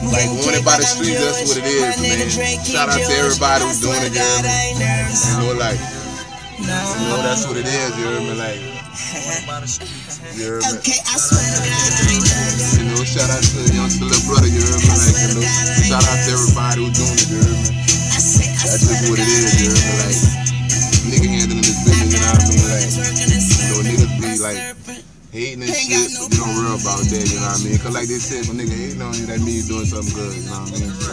Like, wanted by the streets, that's what it is, man. Shout out to everybody who's doing it, you hear me? You know, like, you know, that's what it is, you hear me? Like, you hear me? You know, shout out to youngster little brother, you hear me? Like, you know, shout out to everybody who's doing it, you hear me? That's just what it is, you hear me? Like, nigga handling this business, you know what I mean? Like, you know, niggas be like, hating and shit, but you don't worry about that, you know what I mean? Cause like they said, when nigga hating on you, that means you doing something good, you know what I mean? So,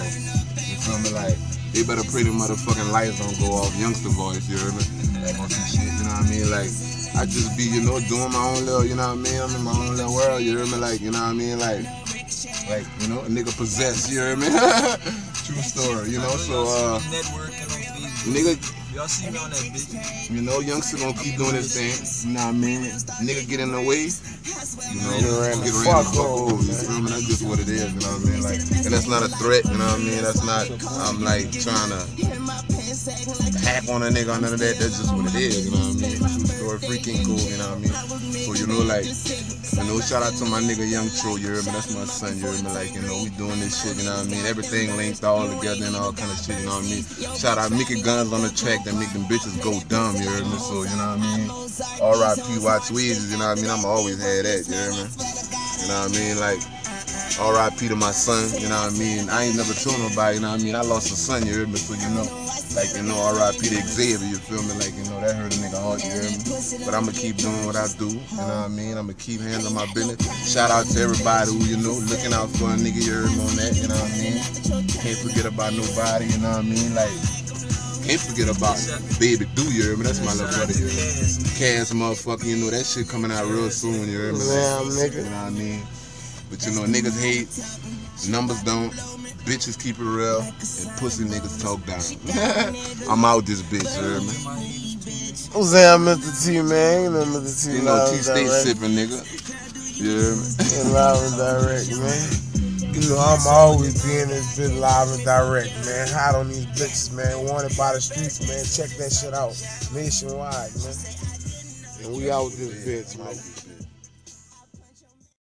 you feel me? Like, they better pray the motherfucking lights don't go off, youngster voice, you hear me? Like on some shit, you know what I mean? Like, I just be, you know, doing my own little, you know what I mean? I'm in my own little world, you hear me? Like, you know what I mean? Like, you know, a nigga possessed, you hear me? True story, you know? So, nigga, y'all see me on that bitch. You know, youngster gonna keep doing his thing. You know what I mean? Nigga get in the way. You know, get ran the fuck over. You feel me? That's just what it is. You know what I mean? Like, and that's not a threat. You know what I mean? That's not. I'm like trying to hack on a nigga or none of that. That's just what it is. You know what I mean? True story, freaking cool. You know what I mean? So you know, like, you know, shout out to my nigga Young Tro. You hear me? That's my son. You hear me? Like, you know, we doing this shit. You know what I mean? Everything linked all together and all kind of shit. You know what I mean? Shout out Mickey Guns on the track that make them bitches go dumb, you heard me? So, you know what I mean? R.I.P. Watch Weezy, you know what I mean? I'ma always have that, you hear me? You know what I mean? Like, R.I.P. to my son, you know what I mean? I ain't never told nobody, you know what I mean? I lost a son, you hear me? So, you know, like, you know, R.I.P. to Xavier, you feel me? Like, you know, that hurt a nigga hard, you hear me? But I'ma keep doing what I do, you know what I mean? I'ma keep handling my business. Shout out to everybody who, you know, looking out for a nigga, you heard me on that, you know what I mean? Can't forget about nobody, you know what I mean? Like, can't forget about Baby Do, you hear me? That's my little brother, you hear me? Cass motherfucker, you know, that shit coming out real soon, you hear me? Damn, nigga. You know what I mean? But you know, niggas hate, numbers don't, bitches keep it real, and pussy niggas talk down. I'm out this bitch, you hear me? I'm saying Mr. T, man. You know Mr. T. You know, T stay sipping, nigga. You hear me? Live and direct, man. You know, I'm always being this bitch live and direct, man. Hot on these bitches, man. Wanted by the streets, man. Check that shit out. Nationwide, man. And we out this bitch, man.